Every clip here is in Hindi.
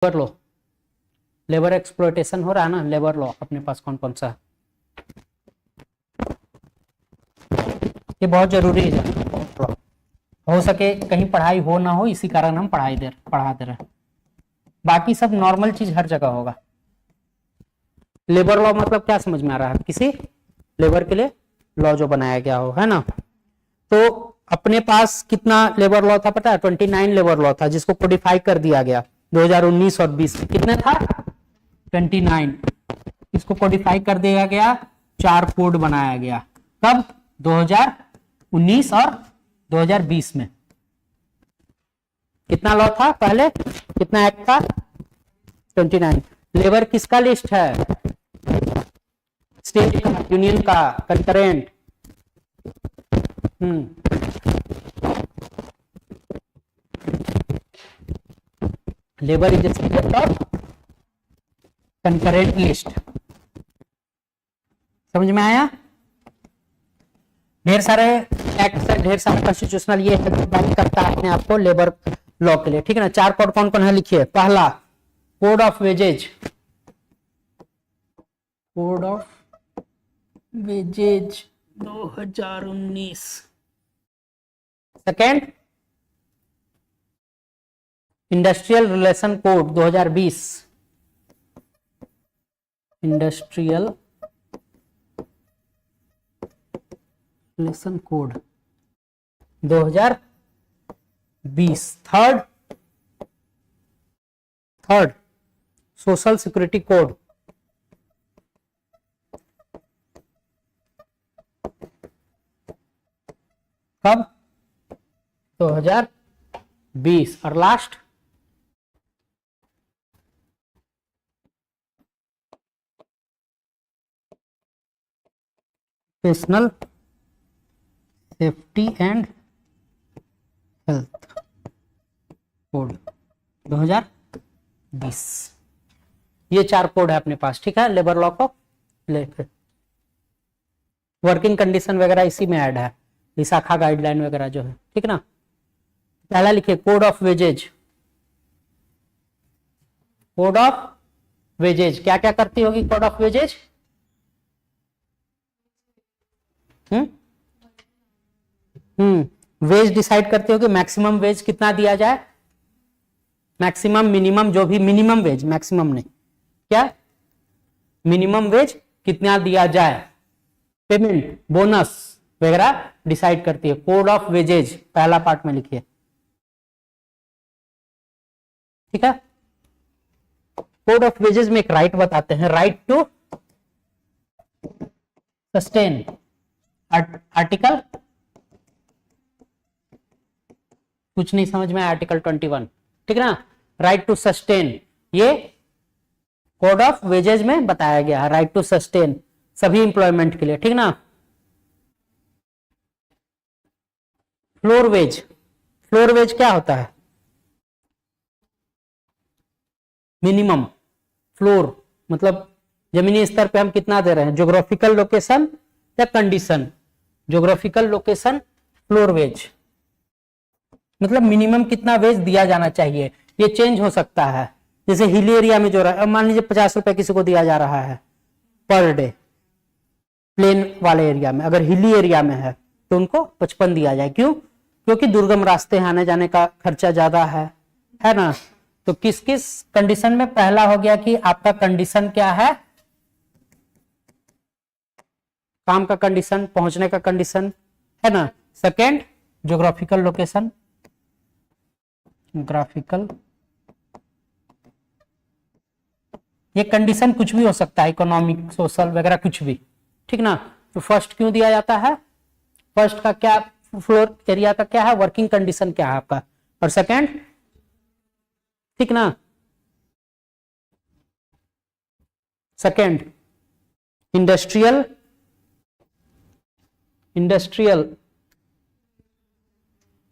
लेबर लॉ, लेबर एक्सप्लॉयटेशन हो रहा है ना, लेबर लॉ अपने पास कौन कौन सा है, ये बहुत जरूरी है। हो सके कहीं पढ़ाई हो ना हो, इसी कारण हम पढ़ा दे रहे हैं। बाकी सब नॉर्मल चीज हर जगह होगा। लेबर लॉ मतलब क्या समझ में आ रहा है, किसी लेबर के लिए लॉ जो बनाया गया हो, है ना। तो अपने पास कितना लेबर लॉ था पता है, 29 लेबर लॉ था, जिसको कोडिफाई कर दिया गया 2019 और 20 में। कितने था, 29। इसको कोडिफाई कर दिया गया, 4 कोड बनाया गया। कब, 2019 और 2020 में। कितना लॉ था पहले, कितना एक्ट था, 29। लेबर किसका लिस्ट है, स्टेट का, यूनियन का, concurrent. Labour is subject of concurrent list. समझ में आया। ढेर सारे एक्ट, ढेर सारे कॉन्स्टिट्यूशनल ये बात करता है अपने आप को लेबर लॉ के लिए, ठीक है ना। 4 कोड कौन कौन है लिखिए। पहला code of wages, code of wages 2019। Second industrial relation code 2020, industrial relation code 2020। Third social security code, कब, 2020। और last national safety and health code 2020। ये 4 कोड है अपने पास, ठीक है, लेबर लॉ को लेकर। वर्किंग कंडीशन वगैरह इसी में ऐड है, विशाखा गाइडलाइन वगैरह जो है, ठीक ना। पहला लिखिए code of wages. Code of wages क्या क्या करती होगी code of wages, wage decide करते हो कि मैक्सिमम वेज कितना दिया जाए, मैक्सिमम मिनिमम, जो भी मिनिमम वेज, मैक्सिमम नहीं, क्या मिनिमम वेज कितना दिया जाए, पेमेंट, बोनस वगैरह डिसाइड करती है। कोड ऑफ वेजेज पहला पार्ट में लिखिए, ठीक है। कोड ऑफ वेजेज में एक राइट बताते हैं, राइट टू सस्टेन, आर्टिकल, कुछ नहीं समझ में, आर्टिकल 21, ठीक है ना। राइट टू सस्टेन, ये कोड ऑफ वेजेज में बताया गया है, राइट टू सस्टेन सभी इंप्लॉयमेंट के लिए, ठीक ना। फ्लोर वेज, फ्लोर वेज क्या होता है, मिनिमम फ्लोर मतलब जमीनी स्तर पे हम कितना दे रहे हैं, ज्योग्राफिकल लोकेशन या condition, geographical location floor wage मतलब मिनिमम कितना वेज दिया जाना चाहिए। ये चेंज हो सकता है, जैसे हिली एरिया में जो रहा, मान लीजिए 50 रुपए किसी को दिया जा रहा है पर डे, प्लेन वाले एरिया में, अगर हिली एरिया में है तो उनको 55 दिया जाए। क्यों, क्योंकि दुर्गम रास्ते आने जाने का खर्चा ज्यादा है ना। तो किस किस कंडीशन में, पहला हो गया कि आपका कंडीशन क्या है, काम का कंडीशन, पहुंचने का कंडीशन, है ना। सेकेंड ज्योग्राफिकल लोकेशन, ग्राफिकल, ये कंडीशन कुछ भी हो सकता है, इकोनॉमिक, सोशल वगैरह कुछ भी, ठीक ना। तो फर्स्ट क्यों दिया जाता है, फर्स्ट का क्या, फ्लोर एरिया का क्या है, वर्किंग कंडीशन क्या है आपका, और सेकेंड, ठीक ना। Second industrial,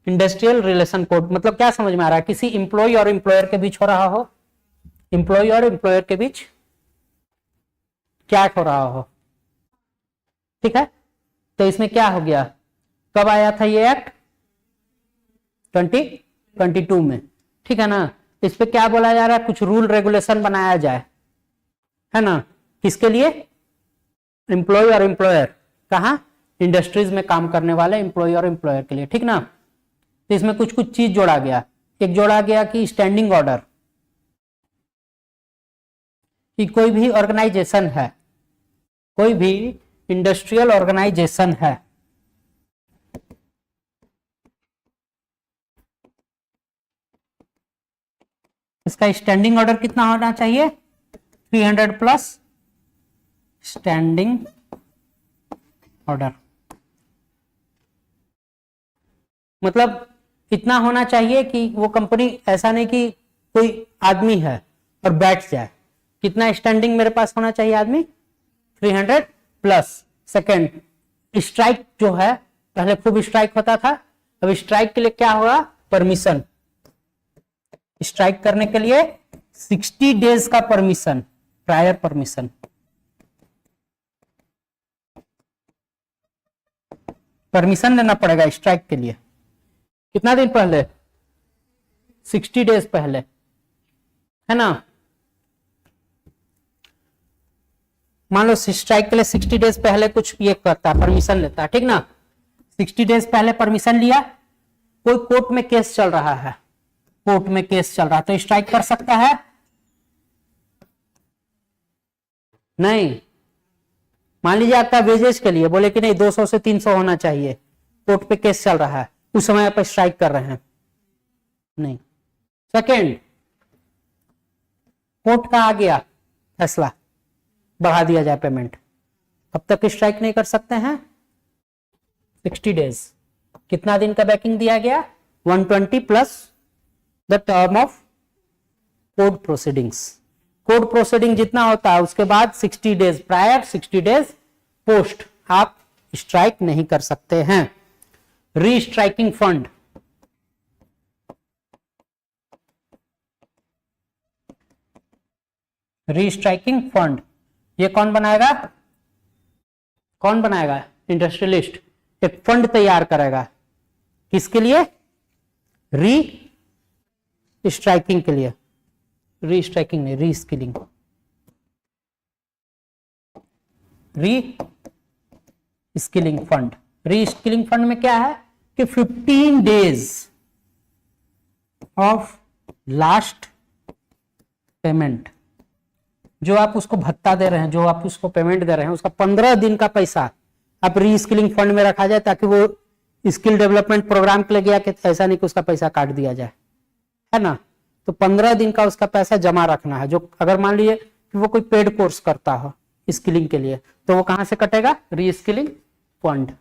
industrial relation code मतलब क्या समझ में आ रहा है, किसी इंप्लॉय और एम्प्लॉयर के बीच हो रहा हो, इंप्लॉय और एम्प्लॉयर के बीच क्या हो रहा हो, ठीक है। तो इसमें क्या हो गया, कब आया था ये एक्ट, 2022 में, ठीक है ना। इस पे क्या बोला जा रहा है, कुछ रूल रेगुलेशन बनाया जाए, है ना, किसके लिए, एम्प्लॉय और एम्प्लॉयर, कहा, इंडस्ट्रीज में काम करने वाले एम्प्लॉय और एम्प्लॉयर के लिए, ठीक ना। तो इसमें कुछ कुछ चीज जोड़ा गया, एक जोड़ा गया कि स्टैंडिंग ऑर्डर, कि कोई भी ऑर्गेनाइजेशन है, कोई भी इंडस्ट्रियल ऑर्गेनाइजेशन है, इसका स्टैंडिंग ऑर्डर कितना होना चाहिए, 300 प्लस स्टैंडिंग ऑर्डर, मतलब इतना होना चाहिए कि वो कंपनी, ऐसा नहीं कि कोई आदमी है और बैठ जाए, कितना स्टैंडिंग मेरे पास होना चाहिए आदमी, 300 प्लस। सेकेंड, स्ट्राइक जो है, पहले खूब स्ट्राइक होता था, अब स्ट्राइक के लिए क्या होगा, परमिशन, स्ट्राइक करने के लिए 60 डेज का परमिशन, प्रायर परमिशन, परमिशन लेना पड़ेगा स्ट्राइक के लिए, कितना दिन पहले, 60 डेज पहले, है ना। मान लो स्ट्राइक के लिए 60 डेज पहले कुछ ये करता है, परमिशन लेता है, ठीक ना। 60 डेज पहले परमिशन लिया, कोई कोर्ट में केस चल रहा है, कोर्ट में केस चल रहा है, तो स्ट्राइक कर सकता है, नहीं। मान लीजिए आपका वेजेस के लिए बोले कि नहीं 200 से 300 होना चाहिए, कोर्ट पे केस चल रहा है, उस समय आप स्ट्राइक कर रहे हैं, नहीं। सेकेंड, कोर्ट का आ गया फैसला, बढ़ा दिया जाए पेमेंट, अब तक स्ट्राइक नहीं कर सकते हैं, 60 डेज, कितना दिन का बैकिंग दिया गया, 120 plus the term of court proceedings, court proceeding जितना होता है उसके बाद 60 डेज प्रायर, 60 डेज पोस्ट, आप स्ट्राइक नहीं कर सकते हैं। रीस्ट्राइकिंग फंड, रीस्ट्राइकिंग फंड, ये कौन बनाएगा, कौन बनाएगा, इंडस्ट्रियलिस्ट, एक फंड तैयार करेगा, किसके लिए, री स्ट्राइकिंग के लिए, री स्ट्राइकिंग नहीं, री स्किलिंग, री स्किलिंग फंड। री स्किलिंग फंड में क्या है कि 15 डेज ऑफ लास्ट पेमेंट, जो आप उसको भत्ता दे रहे हैं, जो आप उसको पेमेंट दे रहे हैं, उसका 15 दिन का पैसा आप री स्किलिंग फंड में रखा जाए, ताकि वो स्किल डेवलपमेंट प्रोग्राम के लिए गया कि ऐसा नहीं कि उसका पैसा काट दिया जाए, है ना। तो 15 दिन का उसका पैसा जमा रखना है, जो अगर मान लीजिए कि वो कोई पेड कोर्स करता हो स्किलिंग के लिए, तो वो कहां से कटेगा, री स्किलिंग फंड,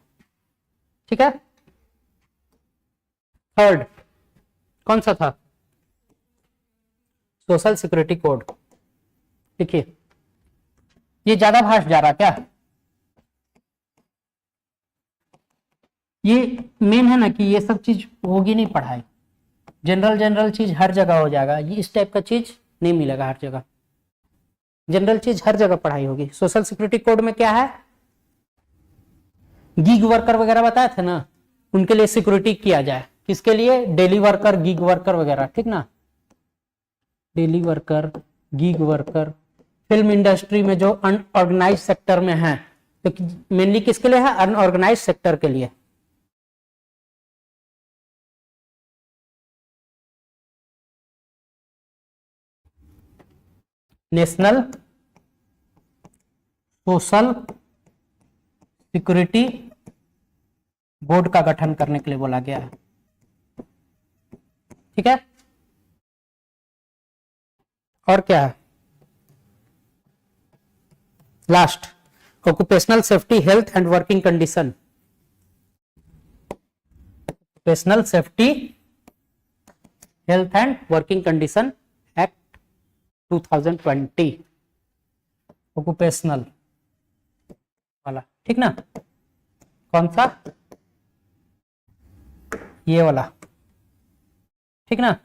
ठीक है। थर्ड कौन सा था, सोशल सिक्योरिटी कोड, देखिए ये ज्यादा भाष जा रहा क्या, ये मेन है ना कि ये सब चीज होगी नहीं पढ़ाई, जनरल जनरल चीज हर जगह हो जाएगा, ये इस टाइप का चीज नहीं मिलेगा हर जगह, जनरल चीज हर जगह पढ़ाई होगी। सोशल सिक्योरिटी कोड में क्या है, गीग वर्कर वगैरह बताए थे ना, उनके लिए सिक्योरिटी किया जाए, किसके लिए, डेली वर्कर, गीग वर्कर वगैरह, ठीक ना, daily worker, gig worker, film industry में जो अनऑर्गेनाइज सेक्टर में है, तो मेनली किसके लिए है, अनऑर्गेनाइज सेक्टर के लिए। नेशनल सोशल सिक्योरिटी बोर्ड का गठन करने के लिए बोला गया है, ठीक है। और क्या है, last, occupational safety health and working condition, occupational safety health and working condition act 2020, occupational वाला, ठीक ना, कौन सा, ये वाला, ठीक ना।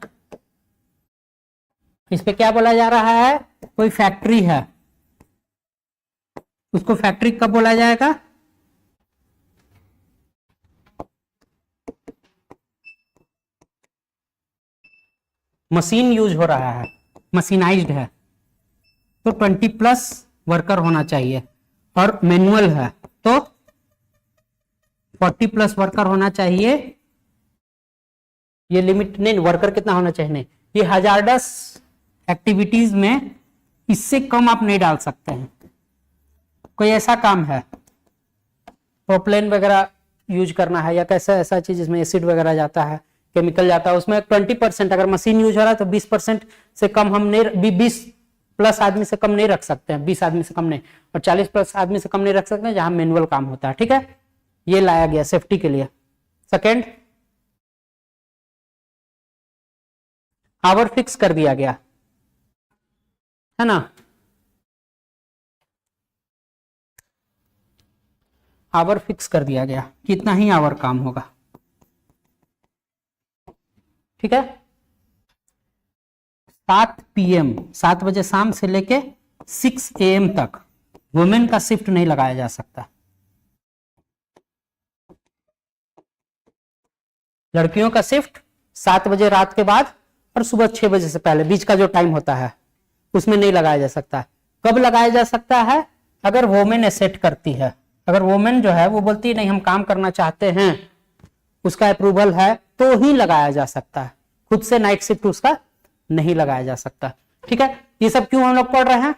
इस पे क्या बोला जा रहा है, कोई फैक्ट्री है, उसको फैक्ट्री कब बोला जाएगा, मशीन यूज हो रहा है, मशीनाइज्ड है, तो 20+ वर्कर होना चाहिए, और मैनुअल है तो 40+ वर्कर होना चाहिए। ये लिमिट नहीं, वर्कर कितना होना चाहिए नहीं, ये हजार्डस एक्टिविटीज में इससे कम आप नहीं डाल सकते हैं। कोई ऐसा काम है, प्रोपलेन वगैरह यूज करना है या कैसा ऐसा चीज जिसमें एसिड वगैरह जाता है, केमिकल जाता है, उसमें 20%, अगर मशीन यूज हो रहा है तो 20% से कम हम नहीं, 20+ आदमी से कम नहीं रख सकते हैं, 20 आदमी से कम नहीं, और 40+ आदमी से कम नहीं रख सकते हैं जहां मैनुअल काम होता है। ठीक है, ये लाया गया सेफ्टी के लिए। सेकेंड, आवर फिक्स कर दिया गया है ना, आवर फिक्स कर दिया गया, कितना ही आवर काम होगा। ठीक है, 7 PM 7 बजे शाम से लेके 6 AM तक वुमेन का शिफ्ट नहीं लगाया जा सकता। लड़कियों का शिफ्ट 7 बजे रात के बाद और सुबह 6 बजे से पहले, बीच का जो टाइम होता है उसमें नहीं लगाया जा सकता। कब लगाया जा सकता है? अगर वोमेन एसेट करती है, अगर वोमेन जो है वो बोलती है नहीं हम काम करना चाहते हैं, उसका अप्रूवल है, तो ही लगाया जा सकता है। खुद से नाइट शिफ्ट उसका नहीं लगाया जा सकता। ठीक है, ये सब क्यों हम लोग पढ़ रहे हैं?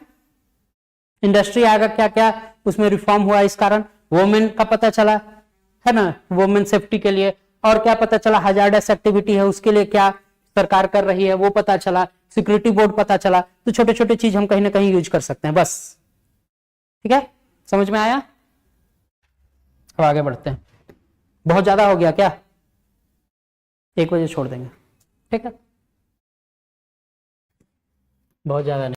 इंडस्ट्री आएगा क्या क्या उसमें रिफॉर्म हुआ, इस कारण वोमेन का पता चला है ना, वोमेन सेफ्टी के लिए। और क्या पता चला? हजार्डस एक्टिविटी है उसके लिए क्या सरकार कर रही है वो पता चला, सिक्योरिटी बोर्ड पता चला। तो छोटे छोटे चीज हम कहीं ना कहीं यूज कर सकते हैं बस। ठीक है, समझ में आया? अब आगे बढ़ते हैं। बहुत ज्यादा हो गया क्या? 1 बजे छोड़ देंगे। ठीक है, बहुत ज्यादा नहीं।